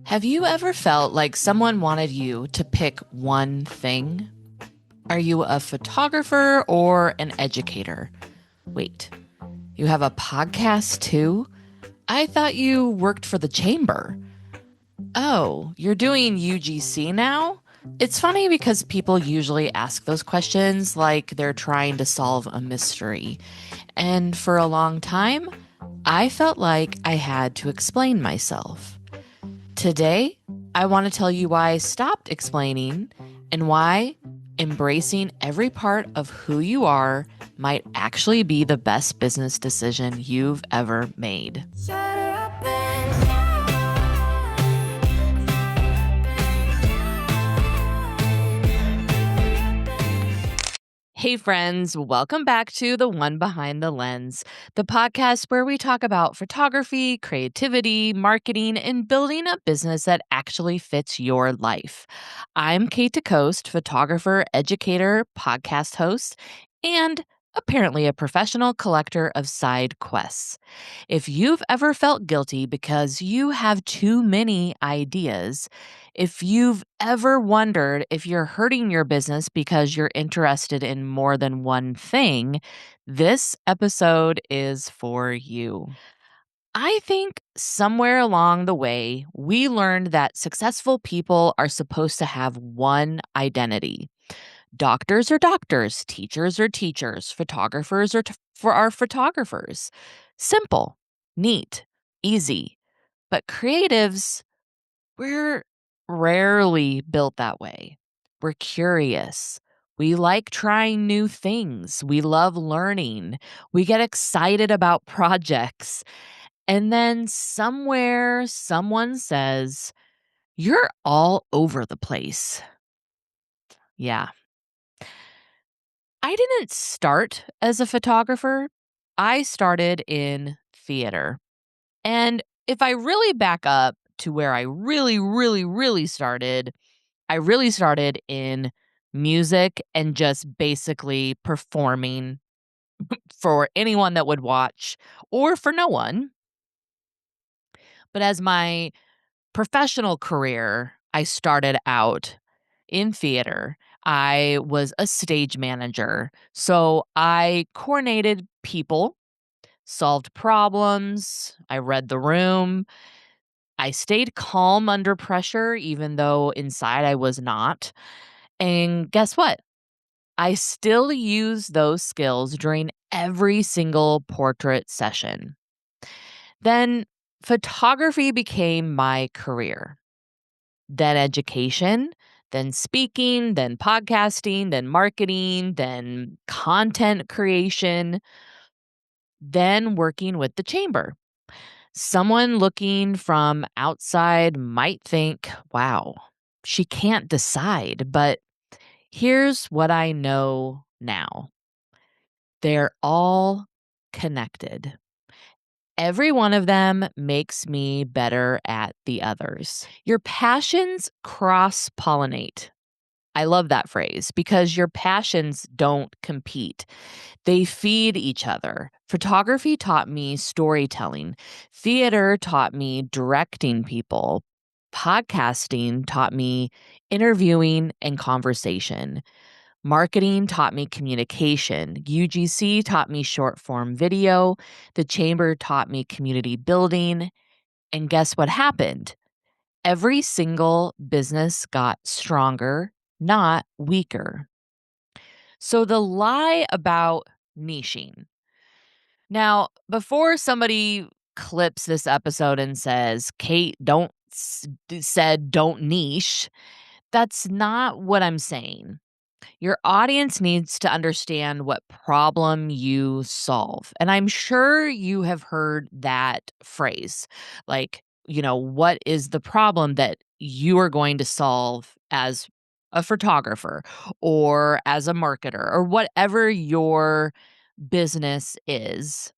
Have you ever felt like someone wanted you to pick one thing? Are you a photographer or an educator? Wait, you have a podcast too? I thought you worked for the chamber. Oh, you're doing UGC now? It's funny because people usually ask those questions like they're trying to solve a mystery. And for a long time, I felt like I had to explain myself. Today, I want to tell you why I stopped explaining and why embracing every part of who you are might actually be the best business decision you've ever made. Hey, friends, welcome back to The One Behind the Lens, the podcast where we talk about photography, creativity, marketing, and building a business that actually fits your life. I'm Kate DeCoste, photographer, educator, podcast host, and apparently a professional collector of side quests. If you've ever felt guilty because you have too many ideas, if you've ever wondered if you're hurting your business because you're interested in more than one thing, this episode is for you. I think somewhere along the way, we learned that successful people are supposed to have one identity. Doctors are doctors, teachers are teachers, photographers are photographers. Simple, neat, easy. But creatives, we're rarely built that way. We're curious. We like trying new things. We love learning. We get excited about projects. And then somewhere, someone says, "You're all over the place." Yeah. I didn't start as a photographer. I started in theater. And if I really back up to where I really started, I really started in music and just basically performing for anyone that would watch or for no one. But as my professional career, I started out in theater. I was a stage manager. So I coordinated people, solved problems, I read the room. I stayed calm under pressure, even though inside I was not. And guess what? I still use those skills during every single portrait session. Then photography became my career, then education, then speaking, then podcasting, then marketing, then content creation, then working with the chamber. Someone looking from outside might think, wow, she can't decide. But here's what I know now: they're all connected. Every one of them makes me better at the others. Your passions cross pollinate. I love that phrase because your passions don't compete. They feed each other. Photography taught me storytelling. Theater taught me directing people. Podcasting taught me interviewing and conversation. Marketing taught me communication. UGC taught me short form video. The chamber taught me community building. And guess what happened? Every single business got stronger, not weaker. So the lie about niching. Now, before somebody clips this episode and says, "Kate, said don't niche," that's not what I'm saying. Your audience needs to understand what problem you solve. And I'm sure you have heard that phrase. Like, what is the problem that you are going to solve as a photographer or as a marketer or whatever your business is?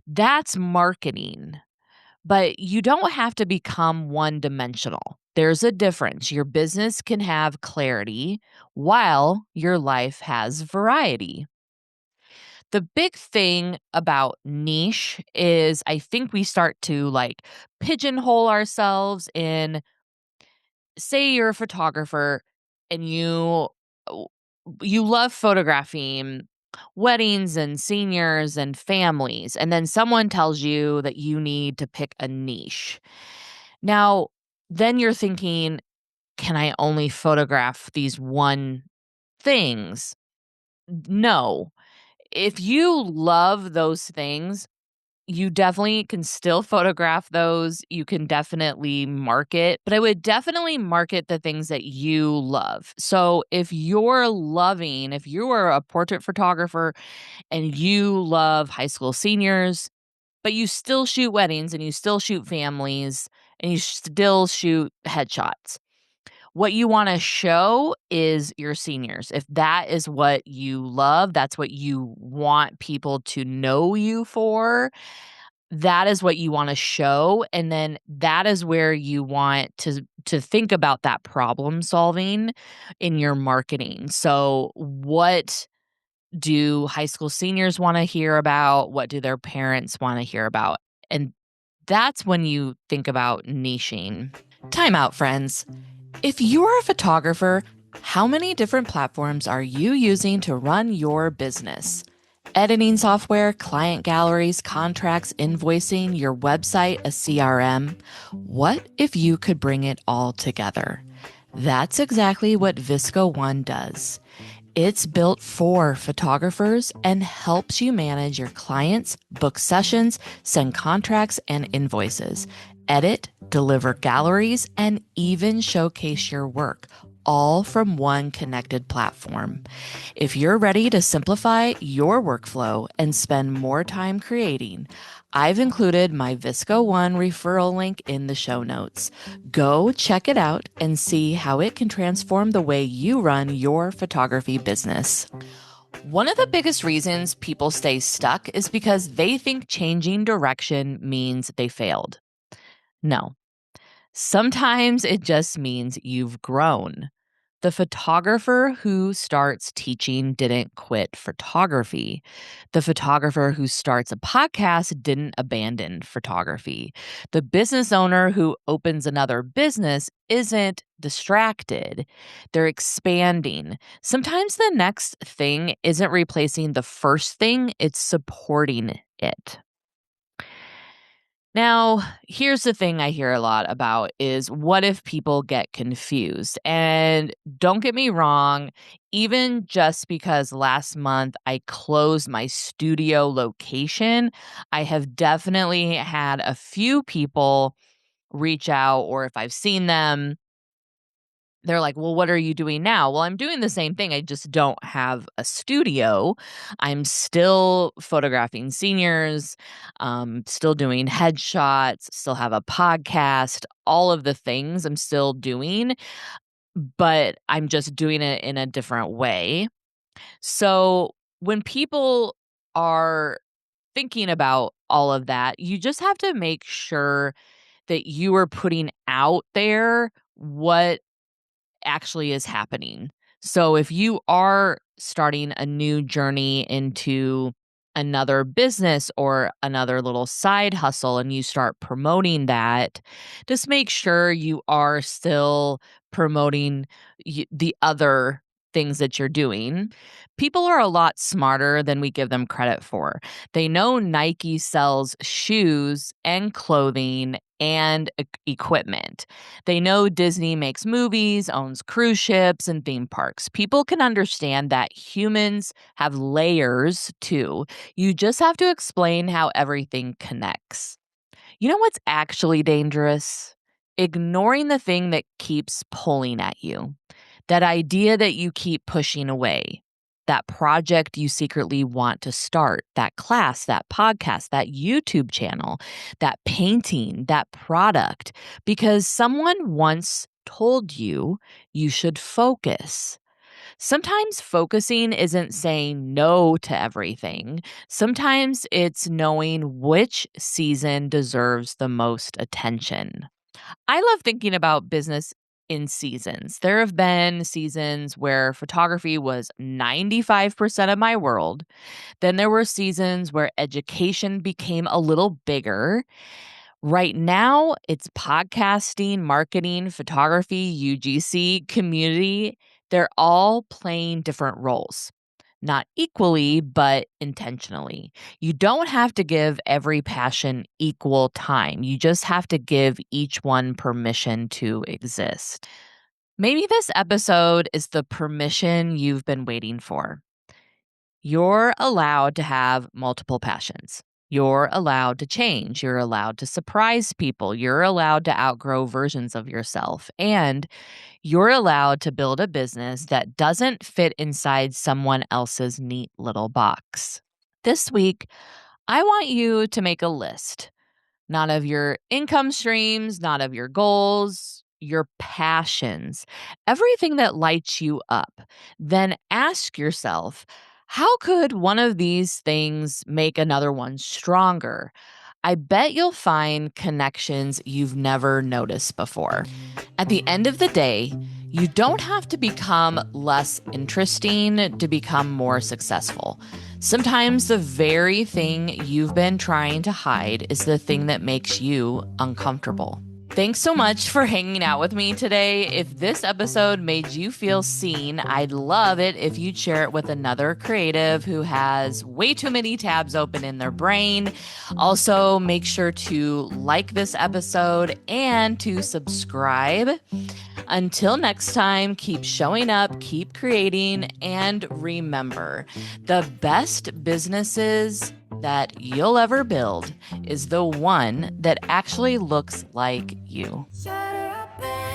That's marketing. But you don't have to become one dimensional. There's a difference. Your business can have clarity while your life has variety. The big thing about niche is I think we start to pigeonhole ourselves in say you're a photographer and you love photographing weddings and seniors and families, and then someone tells you that you need to pick a niche. Now, then you're thinking, can I only photograph these one things? No. If you love those things, you definitely can still photograph those. You can definitely market, but I would definitely market the things that you love. So if you are a portrait photographer and you love high school seniors, but you still shoot weddings and you still shoot families and you still shoot headshots, what you wanna show is your seniors. If that is what you love, that's what you want people to know you for, that is what you wanna show, and then that is where you want to think about that problem solving in your marketing. So, what do high school seniors wanna hear about? What do their parents wanna hear about? And that's when you think about niching. Time out, friends. If you're a photographer, how many different platforms are you using to run your business? Editing software, client galleries, contracts, invoicing, your website, a CRM. What if you could bring it all together? That's exactly what Visco One does. It's built for photographers and helps you manage your clients, book sessions, send contracts and invoices, edit, deliver galleries, and even showcase your work, all from one connected platform. If you're ready to simplify your workflow and spend more time creating, I've included my Visco One referral link in the show notes. Go check it out and see how it can transform the way you run your photography business. One of the biggest reasons people stay stuck is because they think changing direction means they failed. No, sometimes it just means you've grown. The photographer who starts teaching didn't quit photography. The photographer who starts a podcast didn't abandon photography. The business owner who opens another business isn't distracted. They're expanding. Sometimes the next thing isn't replacing the first thing, it's supporting it. Now, here's the thing I hear a lot about is what if people get confused? And don't get me wrong, even just because last month I closed my studio location, I have definitely had a few people reach out, or if I've seen them, they're like, "Well, what are you doing now?" Well, I'm doing the same thing. I just don't have a studio. I'm still photographing seniors, still doing headshots, still have a podcast, all of the things I'm still doing, but I'm just doing it in a different way. So, when people are thinking about all of that, you just have to make sure that you are putting out there what actually is happening. So if you are starting a new journey into another business or another little side hustle and you start promoting that, just make sure you are still promoting the other things that you're doing. People are a lot smarter than we give them credit for. They know Nike sells shoes and clothing and equipment. They know Disney makes movies, owns cruise ships, and theme parks. People can understand that humans have layers too. You just have to explain how everything connects. You know what's actually dangerous? Ignoring the thing that keeps pulling at you. That idea that you keep pushing away. That project you secretly want to start, that class, that podcast, that YouTube channel, that painting, that product, because someone once told you you should focus. Sometimes focusing isn't saying no to everything. Sometimes it's knowing which season deserves the most attention. I love thinking about business in seasons. There have been seasons where photography was 95% of my world. Then there were seasons where education became a little bigger, Right now, it's podcasting, marketing, photography, UGC, community. They're all playing different roles. Not equally, but intentionally. You don't have to give every passion equal time. You just have to give each one permission to exist. Maybe this episode is the permission you've been waiting for. You're allowed to have multiple passions. You're allowed to change. You're allowed to surprise people. You're allowed to outgrow versions of yourself. And you're allowed to build a business that doesn't fit inside someone else's neat little box. This week, I want you to make a list, not of your income streams, not of your goals, your passions, everything that lights you up. Then ask yourself, how could one of these things make another one stronger? I bet you'll find connections you've never noticed before. At the end of the day, you don't have to become less interesting to become more successful. Sometimes the very thing you've been trying to hide is the thing that makes you uncomfortable. Thanks so much for hanging out with me today. If this episode made you feel seen, I'd love it if you'd share it with another creative who has way too many tabs open in their brain. Also, make sure to like this episode and to subscribe. Until next time, keep showing up, keep creating, and remember, the best businesses that you'll ever build is the one that actually looks like you. Shut her up.